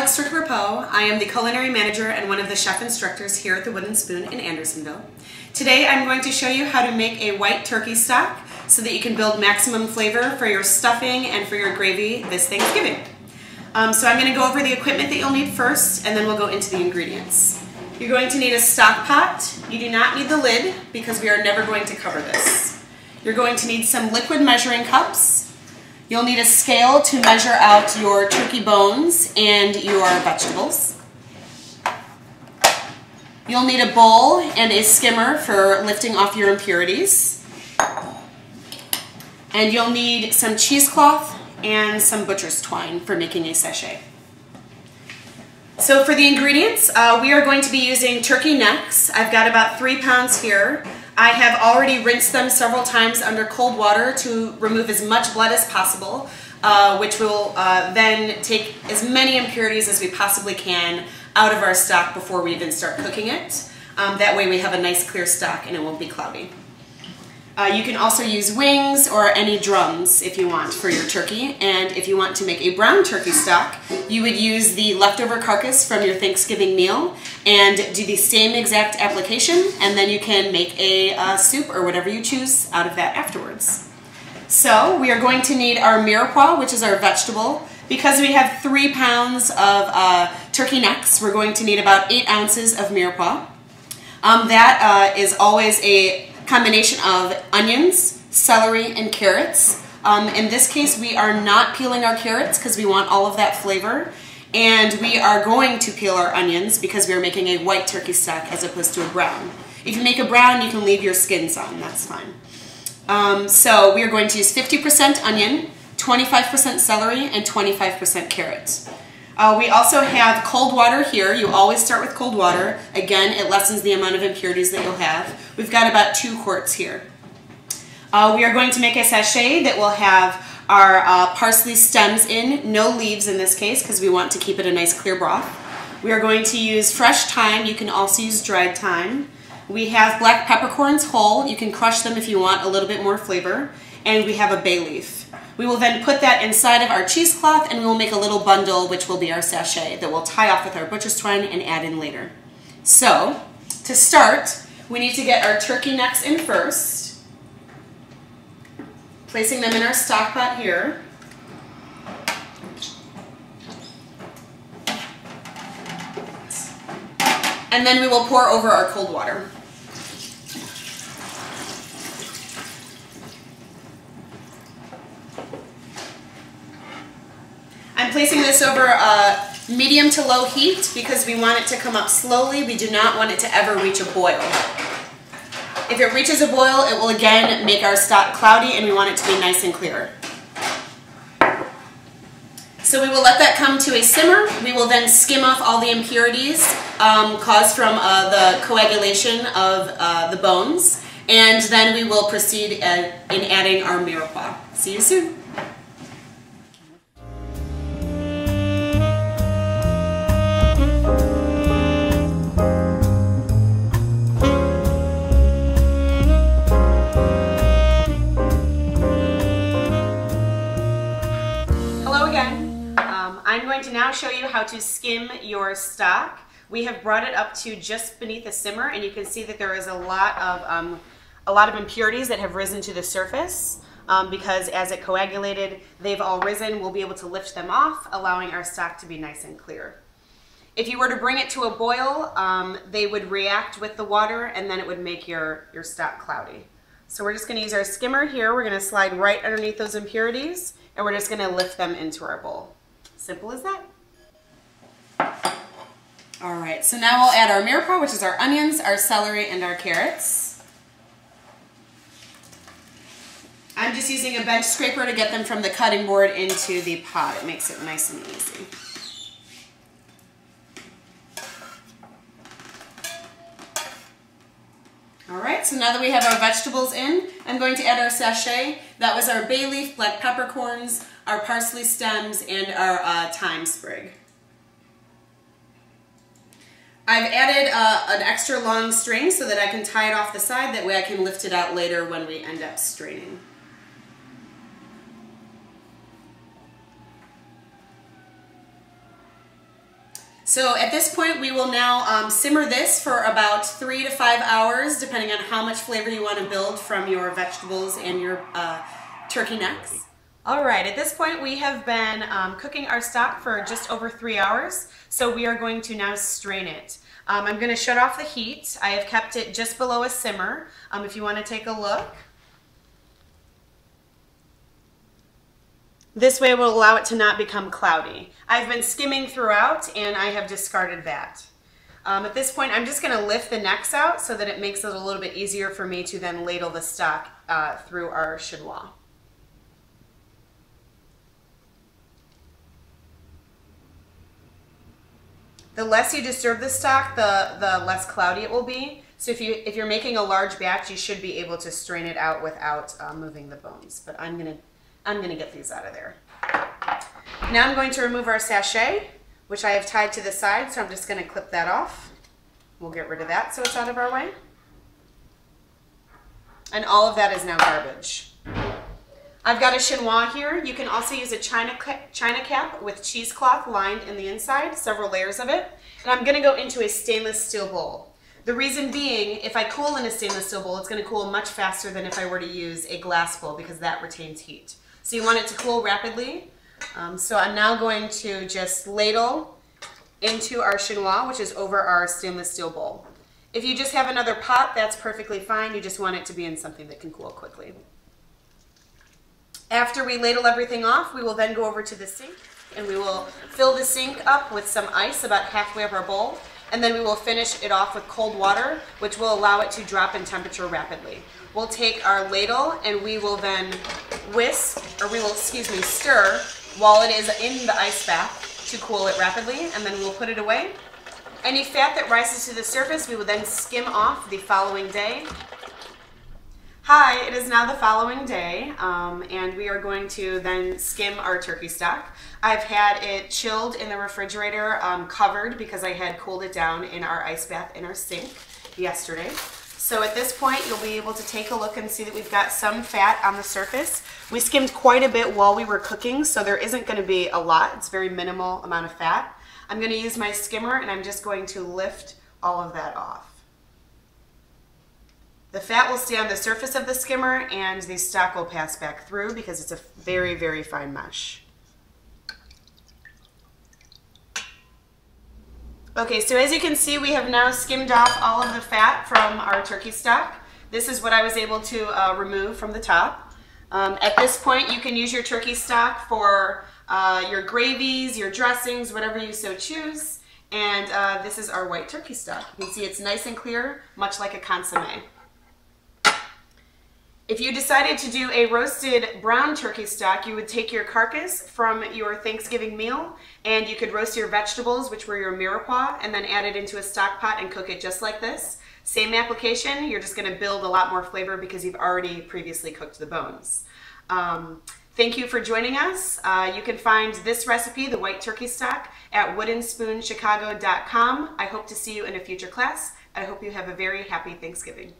Alix StricklerPoe. I am the culinary manager and one of the chef instructors here at the Wooden Spoon in Andersonville. Today I'm going to show you how to make a white turkey stock so that you can build maximum flavor for your stuffing and for your gravy this Thanksgiving. So I'm going to go over the equipment that you'll need first, and then we'll go into the ingredients. You're going to need a stock pot. You do not need the lid because we are never going to cover this. You're going to need some liquid measuring cups. You'll need a scale to measure out your turkey bones and your vegetables. You'll need a bowl and a skimmer for lifting off your impurities. And you'll need some cheesecloth and some butcher's twine for making a sachet. So for the ingredients, we are going to be using turkey necks. I've got about 3 pounds here. I have already rinsed them several times under cold water to remove as much blood as possible, which will then take as many impurities as we possibly can out of our stock before we even start cooking it. That way we have a nice clear stock and it won't be cloudy. You can also use wings or any drums if you want for your turkey, and if you want to make a brown turkey stock, you would use the leftover carcass from your Thanksgiving meal and do the same exact application, and then you can make a soup or whatever you choose out of that afterwards. So we are going to need our mirepoix, which is our vegetable. Because we have 3 pounds of turkey necks, we're going to need about 8 ounces of mirepoix. That is always a combination of onions, celery, and carrots. In this case, we are not peeling our carrots because we want all of that flavor, and we are going to peel our onions because we are making a white turkey stock as opposed to a brown. If you make a brown, you can leave your skins on, that's fine. So we are going to use 50% onion, 25% celery, and 25% carrots. We also have cold water here. You always start with cold water. Again, it lessens the amount of impurities that you'll have. We've got about 2 quarts here. We are going to make a sachet that will have our parsley stems in, no leaves in this case because we want to keep it a nice clear broth. We are going to use fresh thyme. You can also use dried thyme. We have black peppercorns whole. You can crush them if you want a little bit more flavor. And we have a bay leaf. We will then put that inside of our cheesecloth and we will make a little bundle which will be our sachet that we'll tie off with our butcher's twine and add in later. So, to start, we need to get our turkey necks in first, placing them in our stock pot here. And then we will pour over our cold water. I'm placing this over a medium to low heat because we want it to come up slowly. We do not want it to ever reach a boil. If it reaches a boil, it will again make our stock cloudy and we want it to be nice and clear. So we will let that come to a simmer. We will then skim off all the impurities caused from the coagulation of the bones, and then we will proceed in adding our mirepoix. See you soon. I'm going to now show you how to skim your stock. We have brought it up to just beneath the simmer, and you can see that there is a lot of impurities that have risen to the surface because as it coagulated, they've all risen. We'll be able to lift them off, allowing our stock to be nice and clear. If you were to bring it to a boil, they would react with the water, and then it would make your stock cloudy. So we're just going to use our skimmer here. We're going to slide right underneath those impurities, and we're just going to lift them into our bowl. Simple as that. All right, so now we'll add our mirepoix, which is our onions, our celery, and our carrots. I'm just using a bench scraper to get them from the cutting board into the pot. It makes it nice and easy. All right, so now that we have our vegetables in, I'm going to add our sachet. That was our bay leaf, black peppercorns, our parsley stems, and our thyme sprig. I've added an extra long string so that I can tie it off the side. That way I can lift it out later when we end up straining. So at this point, we will now simmer this for about 3 to 5 hours, depending on how much flavor you want to build from your vegetables and your turkey necks. All right, at this point, we have been cooking our stock for just over 3 hours, so we are going to now strain it. I'm going to shut off the heat. I have kept it just below a simmer. If you want to take a look. This way will allow it to not become cloudy. I've been skimming throughout and I have discarded that. At this point, I'm just going to lift the necks out so that it makes it a little bit easier for me to then ladle the stock through our chinois. The less you disturb the stock, the less cloudy it will be. So if you're making a large batch, you should be able to strain it out without moving the bones. But I'm gonna get these out of there. Now I'm going to remove our sachet, which I have tied to the side, so I'm just gonna clip that off. We'll get rid of that so it's out of our way. And all of that is now garbage. I've got a chinois here. You can also use a china cap with cheesecloth lined in the inside, several layers of it. And I'm gonna go into a stainless steel bowl. The reason being, if I cool in a stainless steel bowl, it's gonna cool much faster than if I were to use a glass bowl because that retains heat. So you want it to cool rapidly. So I'm now going to just ladle into our chinois, which is over our stainless steel bowl. If you just have another pot, that's perfectly fine. You just want it to be in something that can cool quickly. After we ladle everything off, we will then go over to the sink and we will fill the sink up with some ice about halfway up our bowl, and then we will finish it off with cold water, which will allow it to drop in temperature rapidly. We'll take our ladle and we will then stir while it is in the ice bath to cool it rapidly, and then we'll put it away. Any fat that rises to the surface, we will then skim off the following day. Hi, it is now the following day, and we are going to then skim our turkey stock. I've had it chilled in the refrigerator, covered because I had cooled it down in our ice bath in our sink yesterday. So at this point, you'll be able to take a look and see that we've got some fat on the surface. We skimmed quite a bit while we were cooking, so there isn't going to be a lot. It's a very minimal amount of fat. I'm going to use my skimmer, and I'm just going to lift all of that off. The fat will stay on the surface of the skimmer and the stock will pass back through because it's a very, very fine mesh. Okay, so as you can see, we have now skimmed off all of the fat from our turkey stock. This is what I was able to remove from the top. At this point, you can use your turkey stock for your gravies, your dressings, whatever you so choose. And this is our white turkey stock. You can see it's nice and clear, much like a consommé. If you decided to do a roasted brown turkey stock, you would take your carcass from your Thanksgiving meal and you could roast your vegetables, which were your mirepoix, and then add it into a stock pot and cook it just like this. Same application, you're just going to build a lot more flavor because you've already previously cooked the bones. Thank you for joining us. You can find this recipe, the white turkey stock, at woodenspoonchicago.com. I hope to see you in a future class. I hope you have a very happy Thanksgiving.